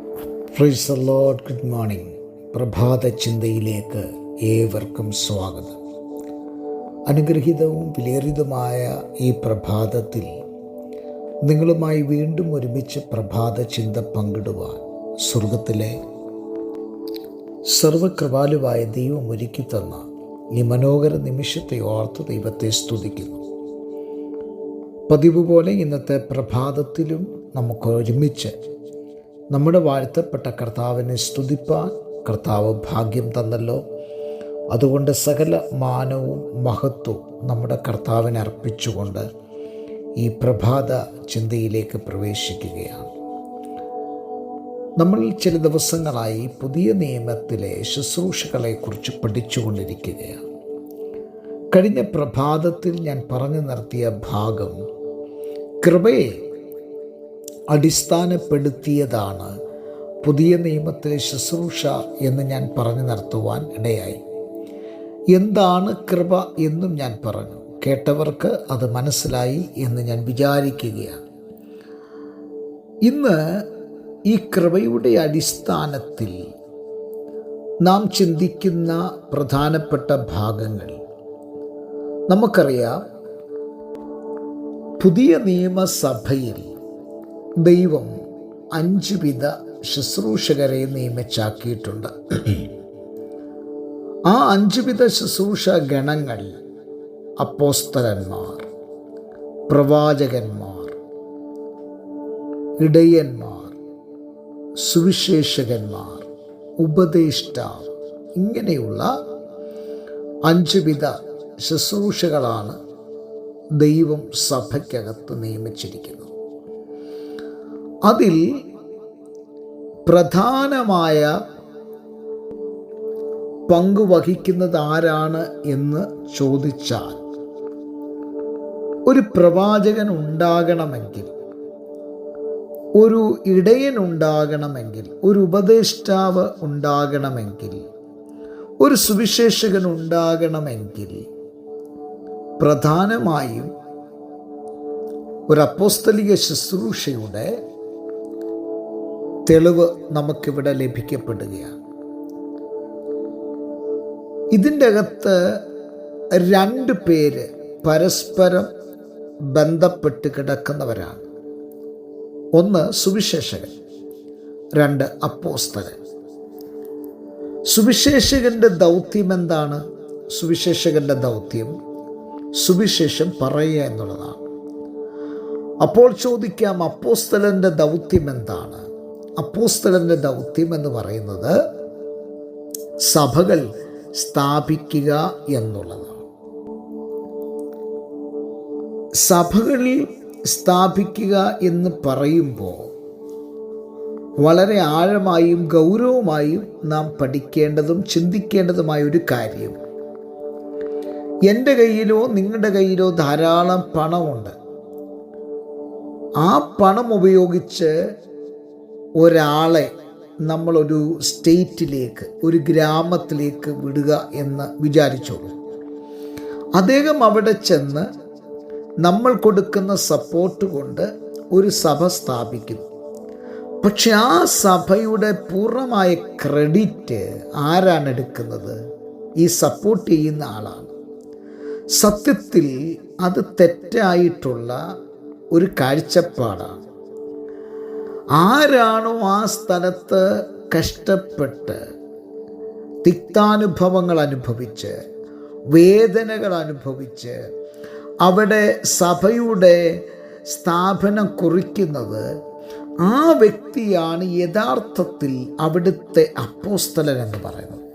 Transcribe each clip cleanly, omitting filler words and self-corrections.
Praise the Lord. Good morning. പ്രഭാത ചിന്തയിലേക്ക് ഏവർക്കും സ്വാഗതം. അനുഗ്രഹീതവും വിലയേറിയതുമായ ഈ പ്രഭാതത്തിൽ നിങ്ങളുമായി വീണ്ടും ഒരുമിച്ച് പ്രഭാത ചിന്ത പങ്കിടുവാൻ സ്വർഗത്തിലെ സർവകൃപാലുവായ ദൈവം ഒരുക്കി തന്ന ഈ മനോഹര നിമിഷത്തെ ഓർത്ത് ദൈവത്തെ സ്തുതിക്കുന്നു. പതിവ് പോലെ ഇന്നത്തെ പ്രഭാതത്തിലും നമുക്ക് ഒരുമിച്ച് നമ്മുടെ വാഴ്ത്തപ്പെട്ട കർത്താവിനെ സ്തുതിപ്പാൻ കർത്താവ് ഭാഗ്യം തന്നല്ലോ. അതുകൊണ്ട് സകല മാനവും മഹത്വവും നമ്മുടെ കർത്താവിനെ അർപ്പിച്ചുകൊണ്ട് ഈ പ്രഭാത ചിന്തയിലേക്ക് പ്രവേശിക്കുകയാണ്. നമ്മൾ ചില ദിവസങ്ങളായി പുതിയ നിയമത്തിലെ ശുശ്രൂഷകളെക്കുറിച്ച് പഠിച്ചുകൊണ്ടിരിക്കുകയാണ്. കഴിഞ്ഞ പ്രഭാതത്തിൽ ഞാൻ പറഞ്ഞു നിർത്തിയ ഭാഗം കൃപയെ അടിസ്ഥാനപ്പെടുത്തിയതാണ് പുതിയ നിയമത്തിലെ ശുശ്രൂഷ എന്ന് ഞാൻ പറഞ്ഞു നിർത്തുവാൻ ഇടയായി. എന്താണ് കൃപ എന്നും ഞാൻ പറഞ്ഞു. കേട്ടവർക്ക് അത് മനസ്സിലായി എന്ന് ഞാൻ വിചാരിക്കുകയാണ്. ഇന്ന് ഈ കൃപയുടെ അടിസ്ഥാനത്തിൽ നാം ചിന്തിക്കുന്ന പ്രധാനപ്പെട്ട ഭാഗങ്ങൾ നമുക്കറിയാം. പുതിയ നിയമസഭയിൽ ദൈവം 5 വിധ ശുശ്രൂഷകരെ നിയമിച്ചാക്കിയിട്ടുണ്ട്. ആ 5 വിധ ശുശ്രൂഷ ഗണങ്ങൾ അപ്പോസ്തലന്മാർ, പ്രവാചകന്മാർ, ഇടയന്മാർ, സുവിശേഷകന്മാർ, ഉപദേഷ്ടാവ്, ഇങ്ങനെയുള്ള 5 വിധ ശുശ്രൂഷകളാണ് ദൈവം സഭയ്ക്കകത്ത് നിയമിച്ചിരിക്കുന്നത്. അതിൽ പ്രധാനമായ പങ്ക് വഹിക്കുന്നത് ആരാണ് എന്ന് ചോദിച്ചാൽ, ഒരു പ്രവാചകൻ ഉണ്ടാകണമെങ്കിൽ, ഒരു ഇടയൻ ഉണ്ടാകണമെങ്കിൽ, ഒരു ഉപദേഷ്ടാവ് ഉണ്ടാകണമെങ്കിൽ, ഒരു സുവിശേഷകൻ ഉണ്ടാകണമെങ്കിൽ പ്രധാനമായും ഒരു അപ്പോസ്തലിക ശുശ്രൂഷയുടെ തെളിവ് നമുക്കിവിടെ ലഭിക്കപ്പെടുകയാണ്. ഇതിൻ്റെ അകത്ത് 2 പേര് പരസ്പരം ബന്ധപ്പെട്ട് കിടക്കുന്നവരാണ്. ഒന്ന് സുവിശേഷകൻ, 2 അപ്പോസ്തലൻ. സുവിശേഷകന്റെ ദൗത്യം എന്താണ്? സുവിശേഷകന്റെ ദൗത്യം സുവിശേഷം പറയുക എന്നുള്ളതാണ്. അപ്പോൾ ചോദിക്കാം, അപ്പോസ്തലന്റെ ദൗത്യം എന്താണ്? അപ്പോസ്തലന്റെ ദൗത്യം എന്ന് പറയുന്നത് സഭകൾ സ്ഥാപിക്കുക എന്നുള്ളതാണ്. സഭകളിൽ സ്ഥാപിക്കുക എന്ന് പറയുമ്പോൾ വളരെ ആഴമായും ഗൗരവമായും നാം പഠിക്കേണ്ടതും ചിന്തിക്കേണ്ടതുമായ ഒരു കാര്യം, എൻ്റെ കയ്യിലോ നിങ്ങളുടെ കയ്യിലോ ധാരാളം പണമുണ്ട്. ആ പണം ഉപയോഗിച്ച് ഒരാളെ നമ്മളൊരു സ്റ്റേറ്റിലേക്ക്, ഒരു ഗ്രാമത്തിലേക്ക് വിടുക എന്ന് വിചാരിച്ചോളൂ. അദ്ദേഹം അവിടെ ചെന്ന് നമ്മൾ കൊടുക്കുന്ന സപ്പോർട്ട് കൊണ്ട് ഒരു സഭ സ്ഥാപിക്കുന്നു. പക്ഷെ ആ സഭയുടെ പൂർണ്ണമായ ക്രെഡിറ്റ് ആരാണ് എടുക്കുന്നത്? ഈ സപ്പോർട്ട് ചെയ്യുന്ന ആളാണ്. സത്യത്തിൽ അത് തെറ്റായിട്ടുള്ള ഒരു കാഴ്ചപ്പാടാണ്. ആരാണോ ആ സ്ഥലത്ത് കഷ്ടപ്പെട്ട് തിക്താനുഭവങ്ങൾ അനുഭവിച്ച്, വേദനകൾ അനുഭവിച്ച് അവിടെ സഭയുടെ സ്ഥാപനം കുറിക്കുന്നത്, ആ വ്യക്തിയാണ് യഥാർത്ഥത്തിൽ അവിടുത്തെ അപ്പോസ്തലൻ എന്ന് പറയുന്നത്.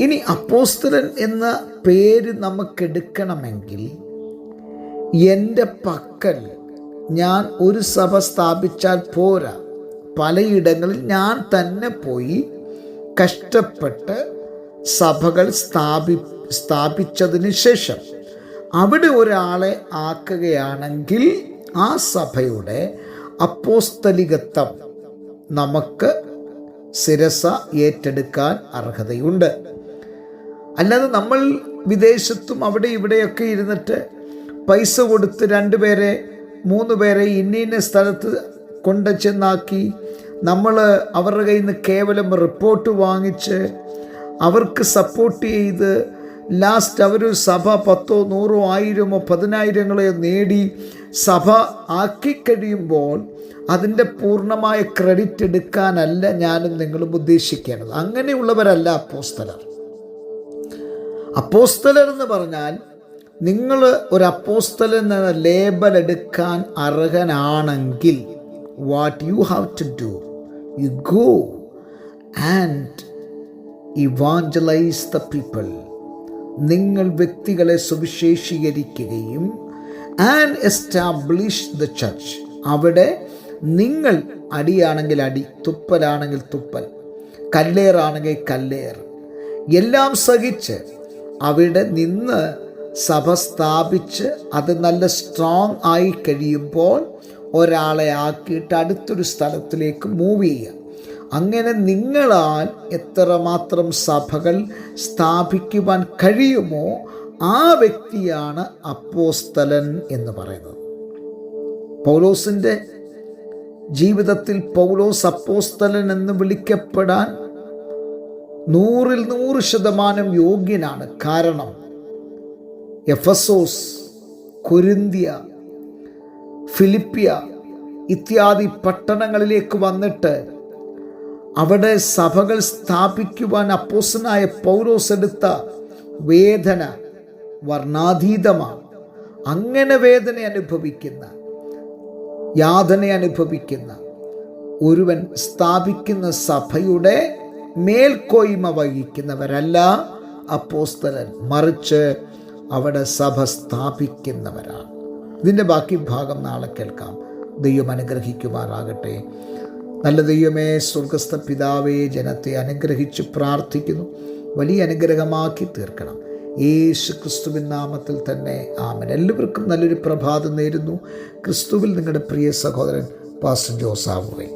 ഇനി അപ്പോസ്തലൻ എന്ന പേര് നമുക്കെടുക്കണമെങ്കിൽ എൻ്റെ പക്കൽ ഞാൻ ഒരു സഭ സ്ഥാപിച്ചാൽ പോരാ. പലയിടങ്ങളിൽ ഞാൻ തന്നെ പോയി കഷ്ടപ്പെട്ട് സഭകൾ സ്ഥാപിച്ചതിന് ശേഷം അവിടെ ഒരാളെ ആക്കുകയാണെങ്കിൽ ആ സഭയുടെ അപ്പോസ്തലികത്വം നമുക്ക് ശിരസ ഏറ്റെടുക്കാൻ അർഹതയുണ്ട്. അല്ലാതെ നമ്മൾ വിദേശത്തും അവിടെ ഇവിടെയൊക്കെ ഇരുന്നിട്ട് പൈസ കൊടുത്ത് 2 പേരെ 3 പേരെ ഇന്ന സ്ഥലത്ത് കൊണ്ട് ചെന്നാക്കി നമ്മൾ അവരുടെ കയ്യിൽ നിന്ന് കേവലം റിപ്പോർട്ട് വാങ്ങിച്ച് അവർക്ക് സപ്പോർട്ട് ചെയ്ത് ലാസ്റ്റ് അവർ സഭ 10, 100, 1000, 10,000 നേടി സഭ ആക്കിക്കഴിയുമ്പോൾ അതിൻ്റെ പൂർണ്ണമായ ക്രെഡിറ്റ് എടുക്കാനല്ല ഞാനും നിങ്ങളും ഉദ്ദേശിക്കേണ്ടത്. അങ്ങനെയുള്ളവരല്ല അപ്പോസ്തലർ. അപ്പോസ്തലർ എന്ന് പറഞ്ഞാൽ നിങ്ങൾ ഒരു അപ്പോസ്തലൻ എന്ന ലേബൽ എടുക്കാൻ അർഹനാണെങ്കിൽ what you have to do, you go and evangelise the people. നിങ്ങൾ വ്യക്തികളെ സുവിശേഷീകരിക്കുകയും ആൻഡ് എസ്റ്റാബ്ലിഷ് ദ ചർച്ച്. അവിടെ നിങ്ങൾ അടിയാണെങ്കിൽ അടി, തുപ്പലാണെങ്കിൽ തുപ്പൽ, കല്ലേറാണെങ്കിൽ കല്ലേർ, എല്ലാം സഹിച്ച് അവിടെ നിന്ന് സഭ സ്ഥാപിച്ച് അത് നല്ല സ്ട്രോങ് ആയി കഴിയുമ്പോൾ ഒരാളെ ആക്കിയിട്ട് അടുത്തൊരു സ്ഥലത്തിലേക്ക് മൂവ് ചെയ്യുക. അങ്ങനെ നിങ്ങളാൽ എത്രമാത്രം സഭകൾ സ്ഥാപിക്കുവാൻ കഴിയുമോ ആ വ്യക്തിയാണ് അപ്പോസ്തലൻ എന്ന് പറയുന്നത്. പൗലോസിൻ്റെ ജീവിതത്തിൽ പൗലോസ് അപ്പോസ്തലൻ എന്ന് വിളിക്കപ്പെടാൻ 100% യോഗ്യനാണ്. കാരണം എഫസോസ്, കൊരിന്ത്യ, ഫിലിപ്പിയ ഇത്യാദി പട്ടണങ്ങളിലേക്ക് വന്നിട്ട് അവിടെ സഭകൾ സ്ഥാപിക്കുവാൻ അപ്പോസ്തലനായ പൗലോസ് എടുത്ത വേദന വർണ്ണാതീതമാണ്. അങ്ങനെ വേദന അനുഭവിക്കുന്ന, യാതന അനുഭവിക്കുന്ന ഒരുവൻ സ്ഥാപിക്കുന്ന സഭയുടെ മേൽക്കോയ്മ വഹിക്കുന്നവരല്ല അപ്പോസ്തലൻ, മറിച്ച് അവിടെ സഭ സ്ഥാപിക്കുന്നവരാണ്. ഇതിൻ്റെ ബാക്കി ഭാഗം നാളെ കേൾക്കാം. ദൈവം അനുഗ്രഹിക്കുമാറാകട്ടെ. നല്ല ദൈവമേ, സ്വർഗസ്ഥ പിതാവേ, ജനത്തെ അനുഗ്രഹിച്ച് പ്രാർത്ഥിക്കുന്നു. വലിയ അനുഗ്രഹമാക്കി തീർക്കണം. യേശു ക്രിസ്തുവിൻ നാമത്തിൽ തന്നെ ആമേൻ. എല്ലാവർക്കും നല്ലൊരു പ്രഭാതം നേരുന്നു. ക്രിസ്തുവിൽ നിങ്ങളുടെ പ്രിയ സഹോദരൻ പാസ്റ്റർ ജോസാവുവേ.